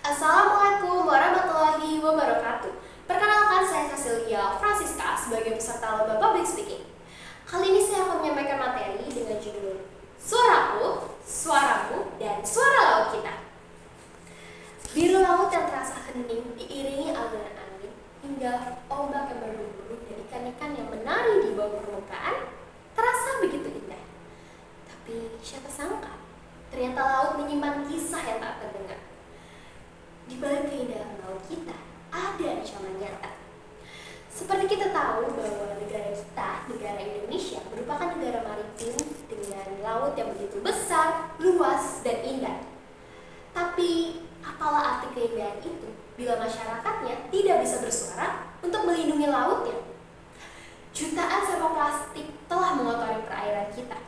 Assalamualaikum warahmatullahi wabarakatuh. Perkenalkan, saya Cecilia Francisca sebagai peserta lomba public speaking. Kali ini saya akan menyampaikan materi dengan judul Suaraku, Suaramu, dan Suara Laut Kita. Biru laut yang terasa hening diiringi alunan angin hingga ombak yang bergemuruh dan ikan-ikan yang menari di bawah permukaan terasa begitu indah. Tapi siapa sangka, ternyata laut menyimpan kisah yang tak terdengar. Di balik keindahan laut kita, ada ancaman nyata. Seperti kita tahu bahwa negara kita, negara Indonesia, merupakan negara maritim dengan laut yang begitu besar, luas, dan indah. Tapi, apalah arti keindahan itu bila masyarakatnya tidak bisa bersuara untuk melindungi lautnya? Jutaan sampah plastik telah mengotori perairan kita.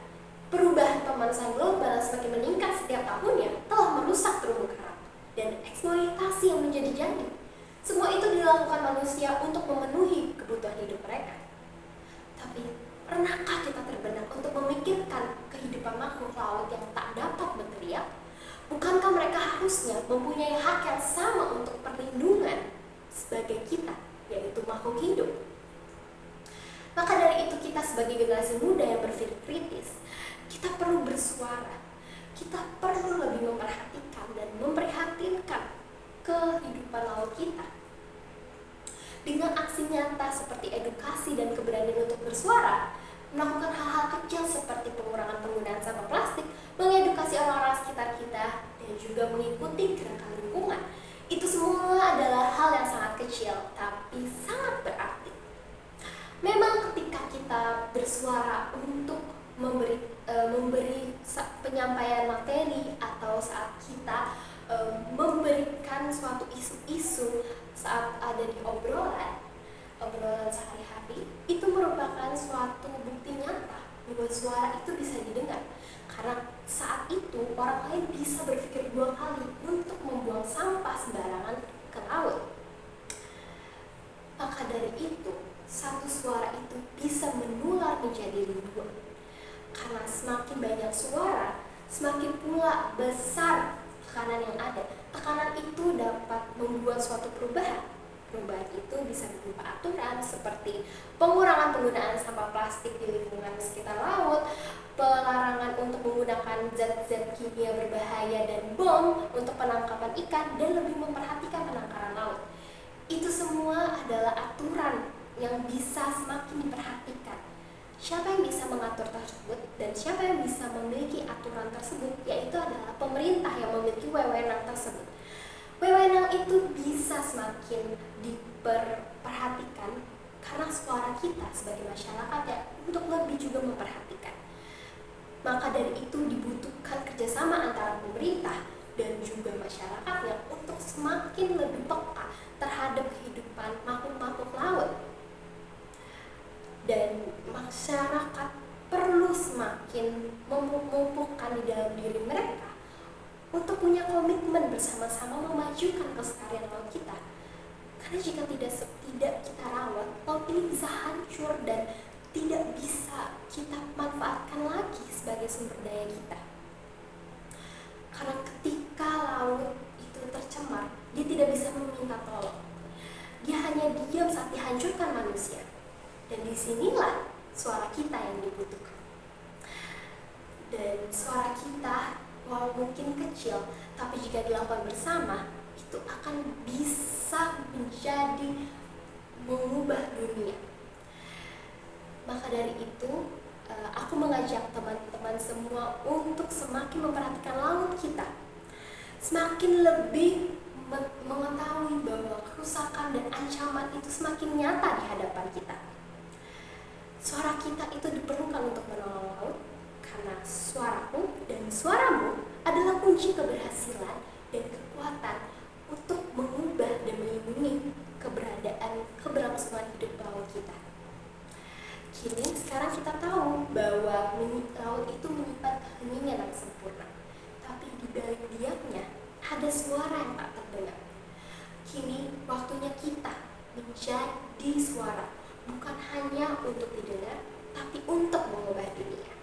Perubahan pemanasan global semakin meningkat setiap tahunnya telah merusak terumbu karang dan eksploitasi yang menjadi-jadi. Semua itu dilakukan manusia untuk memenuhi kebutuhan hidup mereka. Tapi, pernahkah kita terbenak untuk memikirkan kehidupan makhluk laut yang tak dapat berteriak? Bukankah mereka harusnya mempunyai hak yang sama untuk perlindungan sebagai kita, yaitu makhluk hidup? Maka dari itu, kita sebagai generasi muda yang berpikir kritis, kita perlu bersuara. Kita perlu lebih memperhatikan dan memprihatinkan kehidupan laut kita. Dengan aksi nyata seperti edukasi dan keberanian untuk bersuara, melakukan hal-hal kecil seperti pengurangan penggunaan sampah plastik, mengedukasi orang-orang sekitar kita, dan juga mengikuti gerakan lingkungan. Itu semua adalah hal yang sangat kecil, tapi sangat berarti. Memang ketika kita bersuara untuk memberi penyampaian materi atau saat kita memberikan suatu isu-isu saat ada di obrolan sehari-hari, itu merupakan suatu bukti nyata bahwa suara itu bisa didengar. Karena saat itu orang lain bisa berpikir dua kali untuk membuang sampah sembarangan ke laut. Maka dari itu, satu suara itu bisa menular menjadi ribuan. Karena semakin banyak suara, semakin pula besar tekanan yang ada. Tekanan itu dapat membuat suatu perubahan. Perubahan itu bisa berupa aturan seperti pengurangan penggunaan sampah plastik di lingkungan sekitar laut, pelarangan untuk menggunakan zat-zat kimia berbahaya dan bom untuk penangkapan ikan, dan lebih memperhatikan penangkaran laut. Itu semua adalah aturan yang bisa semakin diperhatikan. Siapa yang bisa mengatur tersebut dan siapa yang bisa memiliki aturan tersebut, yaitu adalah pemerintah yang memiliki wewenang tersebut. Wewenang itu bisa semakin diperhatikan karena suara kita sebagai masyarakat ya untuk lebih juga memperhatikan. Maka dari itu dibutuhkan kerjasama antara pemerintah dan juga masyarakatnya untuk semakin lebih peka terhadap kehidupan makhluk-makhluk laut. Dan masyarakat perlu semakin memupukkan di dalam diri mereka untuk punya komitmen bersama-sama memajukan kelestarian laut kita. Karena jika tidak kita rawat, laut ini bisa hancur dan tidak bisa kita manfaatkan lagi sebagai sumber daya kita. Karena ketika laut itu tercemar, dia tidak bisa meminta tolong. Dia hanya diam saat dihancurkan manusia. Dan disinilah suara kita yang dibutuhkan. Dan suara kita, walau mungkin kecil, tapi jika dilakukan bersama, itu akan bisa menjadi mengubah dunia. Maka dari itu, aku mengajak teman-teman semua untuk semakin memperhatikan laut kita. Semakin lebih mengetahui bahwa kerusakan dan ancaman itu semakin nyata di hadapan kita. Suara kita itu diperlukan untuk menolong laut, karena suaraku dan suaramu adalah kunci keberhasilan dan kekuatan untuk mengubah dan melindungi keberlangsungan hidup laut kita. Kini sekarang kita tahu bahwa laut itu menyimpan keheningan yang sempurna, tapi di balik diamnya ada suara yang tak terdengar. Kini waktunya kita menjadi suara, bukan hanya untuk didengar, tapi untuk mengubah dunia.